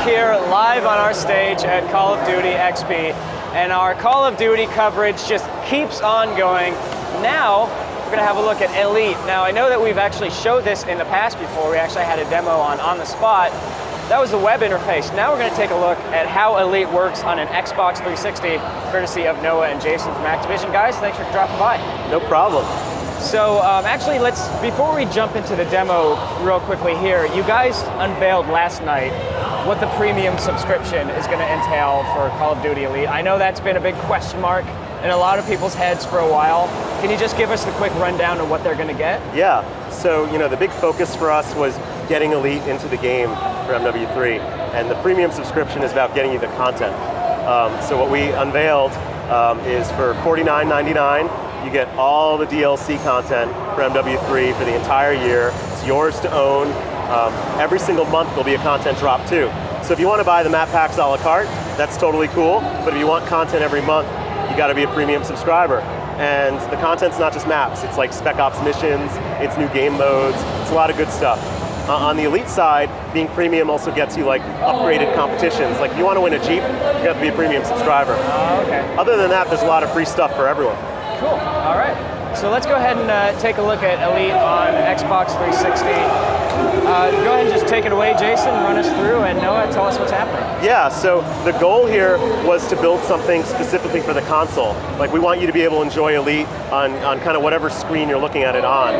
back here live on our stage at Call of Duty XP, and our Call of Duty coverage just keeps on going. Now, we're gonna have a look at Elite. Now, I know that we've actually showed this in the past before. We actually had a demo on the spot. That was the web interface. Now we're gonna take a look at how Elite works on an Xbox 360, courtesy of Noah and Jason from Activision. Guys, thanks for dropping by. No problem. So actually, before we jump into the demo real quickly here, you guys unveiled last night what the premium subscription is going to entail for Call of Duty Elite. I know that's been a big question mark in a lot of people's heads for a while. Can you just give us the quick rundown of what they're going to get? Yeah, so the big focus for us was getting Elite into the game for MW3, and the premium subscription is about getting you the content. So what we unveiled is for $49.99, you get all the DLC content for MW3 for the entire year. It's yours to own. Every single month there'll be a content drop too. So if you want to buy the map packs a la carte, that's totally cool. But if you want content every month, you got to be a premium subscriber. And the content's not just maps. It's like Spec Ops missions, it's new game modes, it's a lot of good stuff. On the Elite side, being premium also gets you like upgraded competitions. Like if you want to win a Jeep, you have to be a premium subscriber. Okay. Other than that, there's a lot of free stuff for everyone. Cool, all right. So let's go ahead and take a look at Elite on Xbox 360. Go ahead and just take it away, Jason, run us through, and Noah, tell us what's happening. Yeah, so the goal here was to build something specifically for the console. Like we want you to be able to enjoy Elite on kind of whatever screen you're looking at it on.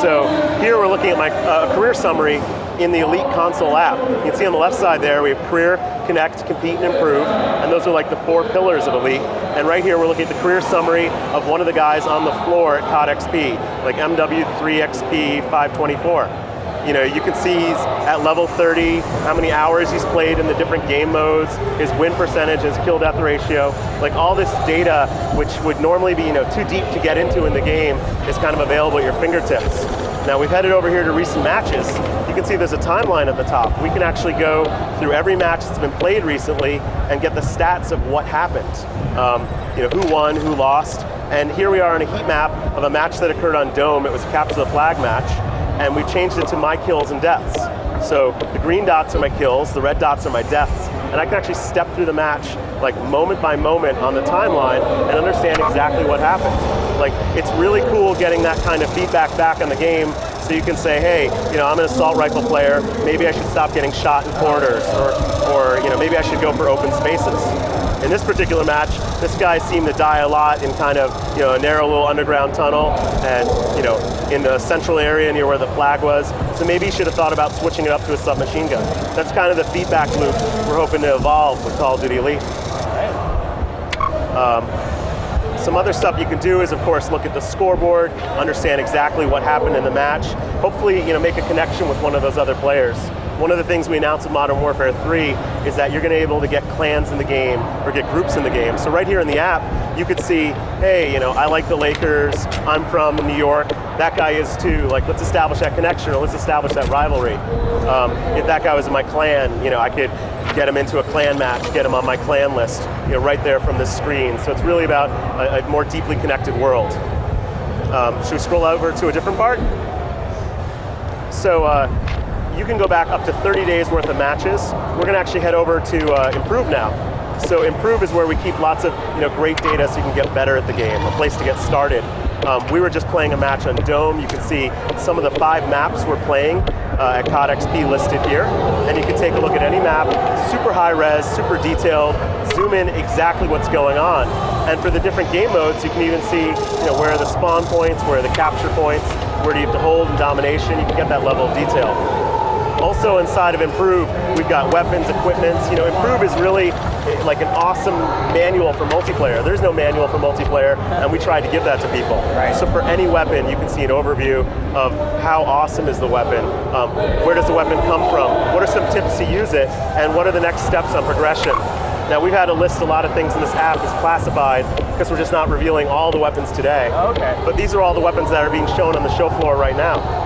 So here we're looking at my career summary in the Elite console app. You can see on the left side there, we have Career, Connect, Compete, and Improve, and those are like the 4 pillars of Elite. And right here, we're looking at the career summary of one of the guys on the floor at COD XP, like MW3XP 524. You can see he's at level 30, how many hours he's played in the different game modes, his win percentage, his kill death ratio, like all this data, which would normally be too deep to get into in the game, is kind of available at your fingertips. Now we've headed over here to recent matches. You can see there's a timeline at the top. We can actually go through every match that's been played recently and get the stats of what happened. Who won, who lost, and here we are on a heat map of a match that occurred on Dome. It was a capture the flag match, and we've changed it to my kills and deaths. So the green dots are my kills, the red dots are my deaths, and I can actually step through the match like moment by moment on the timeline and understand exactly what happened. Like, it's really cool getting that kind of feedback back on the game, so you can say, hey, I'm an assault rifle player, maybe I should stop getting shot in corridors, or maybe I should go for open spaces. In this particular match, this guy seemed to die a lot in kind of a narrow little underground tunnel, and in the central area near where the flag was. So maybe he should have thought about switching it up to a submachine gun. That's kind of the feedback loop we're hoping to evolve with Call of Duty Elite. Some other stuff you can do is, of course, look at the scoreboard, understand exactly what happened in the match. Hopefully, make a connection with one of those other players. One of the things we announced with Modern Warfare 3 is that you're going to be able to get clans in the game or get groups in the game. So right here in the app, you could see, hey, I like the Lakers, I'm from New York, that guy is too. Like, let's establish that connection, or let's establish that rivalry. If that guy was in my clan, I could get him into a clan match, get him on my clan list, right there from this screen. So it's really about a more deeply connected world. Should we scroll over to a different part? So you can go back up to 30 days worth of matches. We're going to actually head over to Improve now. So Improve is where we keep lots of great data so you can get better at the game, a place to get started. We were just playing a match on Dome. You can see some of the 5 maps we're playing at COD XP listed here. And you can take a look at any map, super high res, super detailed, zoom in exactly what's going on. And for the different game modes, you can even see where are the spawn points, where are the capture points, where do you have to hold in domination. You can get that level of detail. Also inside of Improve, we've got weapons, equipment. Improve is really like an awesome manual for multiplayer. There's no manual for multiplayer, and we tried to give that to people. Right. So for any weapon, you can see an overview of how awesome is the weapon, where does the weapon come from, what are some tips to use it, and what are the next steps on progression. Now we've had to list a lot of things in this app as classified because we're just not revealing all the weapons today. Okay. But these are all the weapons that are being shown on the show floor right now.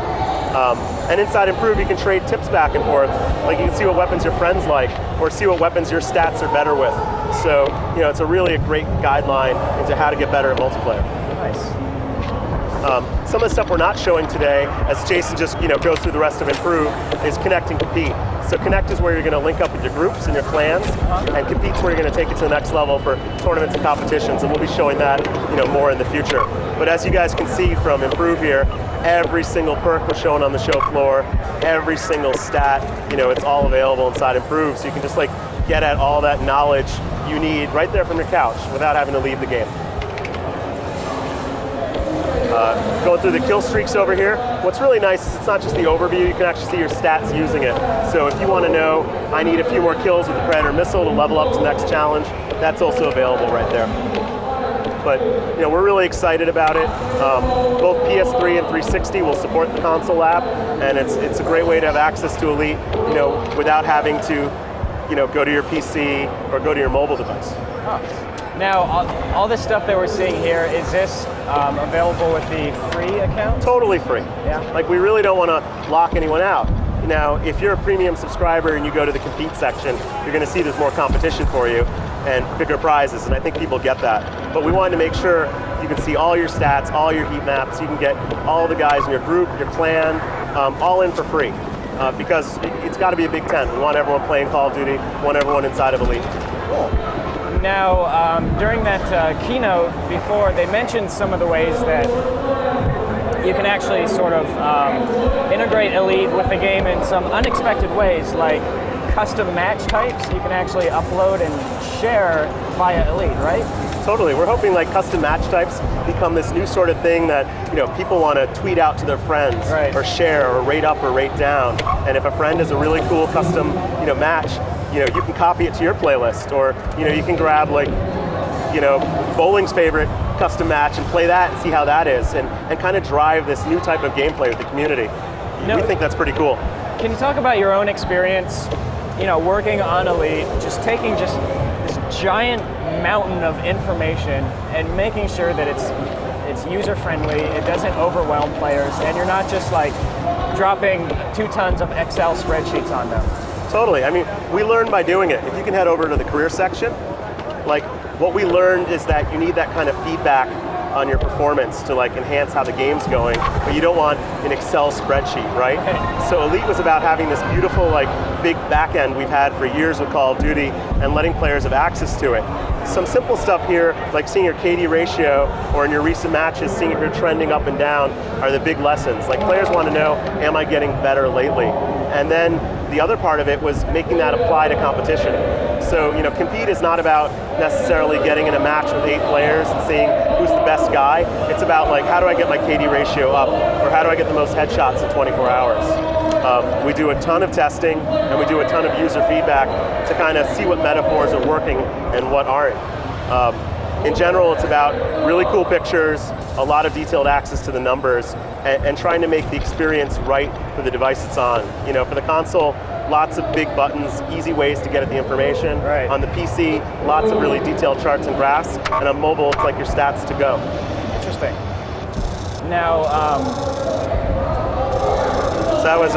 And inside Improve, you can trade tips back and forth. Like you can see what weapons your friends like, or see what weapons your stats are better with. So, it's a really great guideline into how to get better at multiplayer. Nice. Some of the stuff we're not showing today, as Jason just goes through the rest of Improve, is Connect and Compete. So Connect is where you're going to link up with your groups and your clans, and Compete's where you're going to take it to the next level for tournaments and competitions, and we'll be showing that more in the future. But as you guys can see from Improve here, every single perk was shown on the show floor, every single stat, it's all available inside Improve, so you can just get at all that knowledge you need right there from your couch without having to leave the game. Going through the Killstreaks over here, what's really nice is it's not just the overview, you can actually see your stats using it. So if you want to know, I need a few more kills with the Predator missile to level up to the next challenge, that's also available right there. But we're really excited about it. Both PS3 and 360 will support the console app, and it's a great way to have access to Elite, without having to, go to your PC or go to your mobile device. Now, all this stuff that we're seeing here, is this available with the free account? Totally free. Yeah. We really don't want to lock anyone out. Now, if you're a premium subscriber and you go to the Compete section, you're going to see there's more competition for you and bigger prizes, and I think people get that. But we wanted to make sure you can see all your stats, all your heat maps, you can get all the guys in your group, your clan, all in for free. Because it's got to be a big tent. We want everyone playing Call of Duty, we want everyone inside of Elite. Cool. Now, during that keynote before, they mentioned some of the ways that you can actually sort of integrate Elite with the game in some unexpected ways, like custom match types you can actually upload and share via Elite, right? Totally. We're hoping custom match types become this new sort of thing that people want to tweet out to their friends, right, or share or rate up or rate down. And if a friend has a really cool custom match, you can copy it to your playlist, or you can grab bowling's favorite custom match and play that and see how that is, and kind of drive this new type of gameplay with the community. We think that's pretty cool. Can you talk about your own experience, working on Elite, just taking this giant mountain of information and making sure that it's user-friendly, it doesn't overwhelm players, and you're not just dropping 2 tons of Excel spreadsheets on them? Totally. I mean, we learned by doing it. If you can head over to the career section, what we learned is that you need that kind of feedback on your performance to enhance how the game's going, but you don't want an Excel spreadsheet, right? So Elite was about having this beautiful big back end we've had for years with Call of Duty and letting players have access to it. Some simple stuff here, like seeing your KD ratio, or in your recent matches, seeing if you're trending up and down, are the big lessons. Players want to know, am I getting better lately? And then the other part of it was making that apply to competition. So, Compete is not about necessarily getting in a match with 8 players and seeing who's the best guy. It's about how do I get my KD ratio up, or how do I get the most headshots in 24 hours? We do a ton of testing, and we do a ton of user feedback to kind of see what metaphors are working and what aren't. In general, it's about really cool pictures, a lot of detailed access to the numbers, and trying to make the experience right for the device it's on. For the console, lots of big buttons, easy ways to get at the information. Right. On the PC, lots of really detailed charts and graphs, and on mobile, it's your stats to go. Interesting. Now, so that was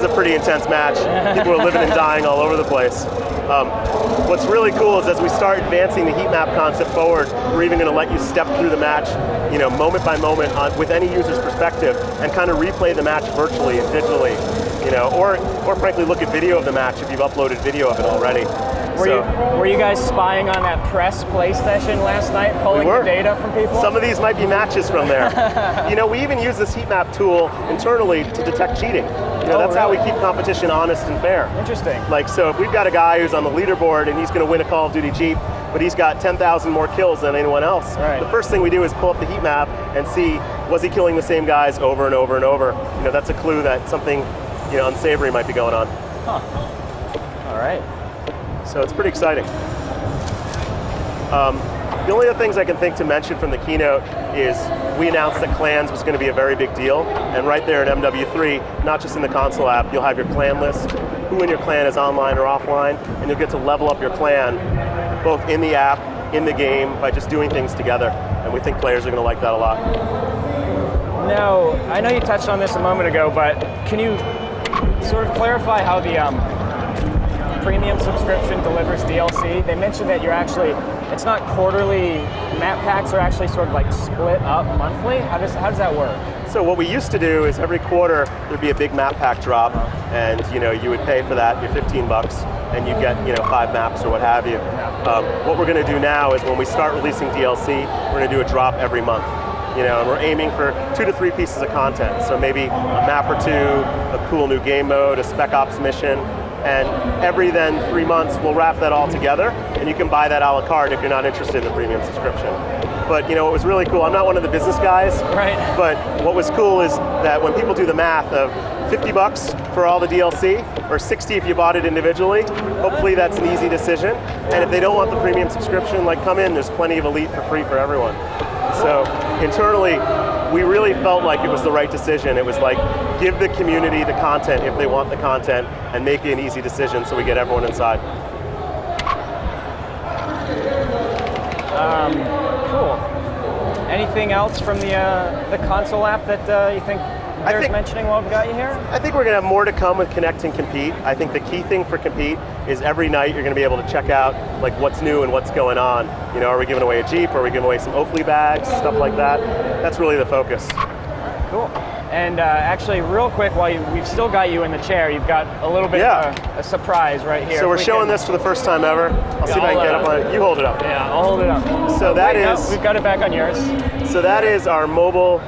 a pretty intense match. People were living and dying all over the place. What's really cool is as we start advancing the heat map concept forward, we're even going to let you step through the match, moment by moment with any user's perspective, and kind of replay the match virtually and digitally, or frankly look at video of the match if you've uploaded video of it already. Were you guys spying on that press play session last night, pulling the data from people? Some of these might be matches from there. We even use this heat map tool internally to detect cheating. That's how we keep competition honest and fair. Interesting. So if we've got a guy who's on the leaderboard and he's going to win a Call of Duty Jeep, but he's got 10,000 more kills than anyone else, the first thing we do is pull up the heat map and see, was he killing the same guys over and over and over? That's a clue that something unsavory might be going on. Huh. All right. So it's pretty exciting. The only other things I can think to mention from the keynote is we announced that clans was going to be a very big deal, and right there in MW3, not just in the console app, you'll have your clan list, who in your clan is online or offline, and you'll get to level up your clan both in the app, in the game, by just doing things together, and we think players are going to like that a lot. Now, I know you touched on this a moment ago, but can you sort of clarify how the premium subscription delivers DLC? They mentioned that you're actually, it's not quarterly, map packs are actually sort of split up monthly. How does that work? So what we used to do is every quarter there'd be a big map pack drop, and you would pay for that, your 15 bucks, and you get 5 maps or what have you. What we're going to do now is when we start releasing DLC, we're going to do a drop every month. And we're aiming for 2 to 3 pieces of content. So maybe a map or 2, a cool new game mode, a Spec Ops mission, and every 3 months we'll wrap that all together, and you can buy that a la carte if you're not interested in the premium subscription. But what was really cool, I'm not one of the business guys, right. But what was cool is that when people do the math of 50 bucks for all the DLC, or 60 if you bought it individually, hopefully that's an easy decision. And if they don't want the premium subscription, come in, there's plenty of Elite for free for everyone. So internally, we really felt like it was the right decision. It was like, give the community the content if they want the content, and make it an easy decision so we get everyone inside. Cool. Anything else from the console app that you think bears mentioning while we've got you here? I think we're going to have more to come with Connect and Compete. I think the key thing for Compete is every night you're going to be able to check out what's new and what's going on. Are we giving away a Jeep? Are we giving away some Oakley bags? Stuff like that. That's really the focus. Cool. And actually, real quick, while we've still got you in the chair, you've got a little bit of a surprise right here. So we're showing this for the first time ever. I'll see if I can get up on it. You hold it up. Yeah, I'll hold it up. So we've got it back on yours. So that is our mobile.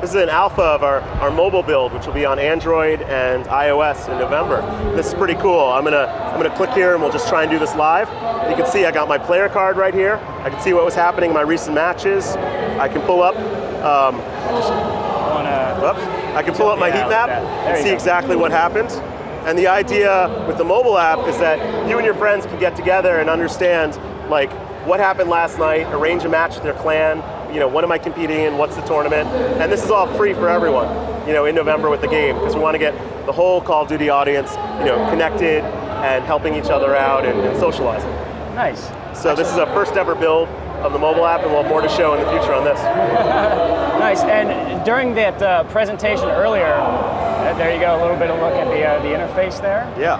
This is an alpha of our mobile build, which will be on Android and iOS in November. This is pretty cool. I'm gonna click here and we'll just try and do this live. You can see I got my player card right here. I can see what was happening in my recent matches. I can pull up. I can pull up my heat map and see exactly what happened. And the idea with the mobile app is that you and your friends can get together and understand what happened last night, arrange a match with their clan, what am I competing in, what's the tournament, and this is all free for everyone, in November with the game, because we want to get the whole Call of Duty audience, connected and helping each other out and socializing. Nice. So this is a first ever build of the mobile app, and we'll have more to show in the future on this. Nice, and during that presentation earlier, there you go, a little bit of look at the interface there. Yeah.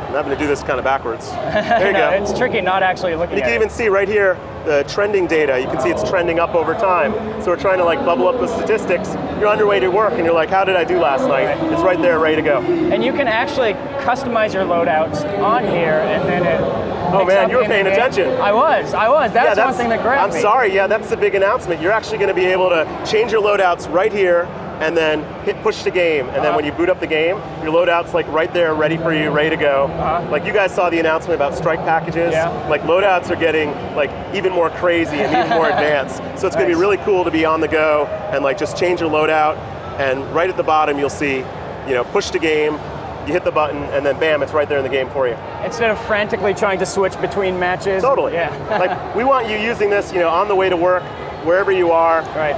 I'm having to do this kind of backwards. There you go. It's tricky not actually looking at it. You can even see right here the trending data. You can see it's trending up over time. So we're trying to bubble up the statistics. You're on your way to work and you're like, how did I do last night? Right. It's right there, ready to go. And you can actually customize your loadouts on here, and then it Oh man, you were paying attention. I was. That's one thing that grabbed me. I'm sorry, that's the big announcement. You're actually going to be able to change your loadouts right here, and then hit push to game, and then when you boot up the game, your loadout's right there, ready for you, ready to go. You guys saw the announcement about strike packages. Yeah. Loadouts are getting even more crazy and even more advanced. So it's going to be really cool to be on the go and just change your loadout, and right at the bottom you'll see, push to game. You hit the button, and then bam, it's right there in the game for you. Instead of frantically trying to switch between matches. Totally. Yeah. We want you using this, on the way to work, wherever you are. Right.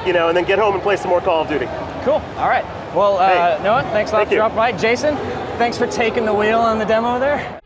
And then get home and play some more Call of Duty. Cool. All right. Well, Noah, thanks a lot for dropping by. Jason, thanks for taking the wheel on the demo there.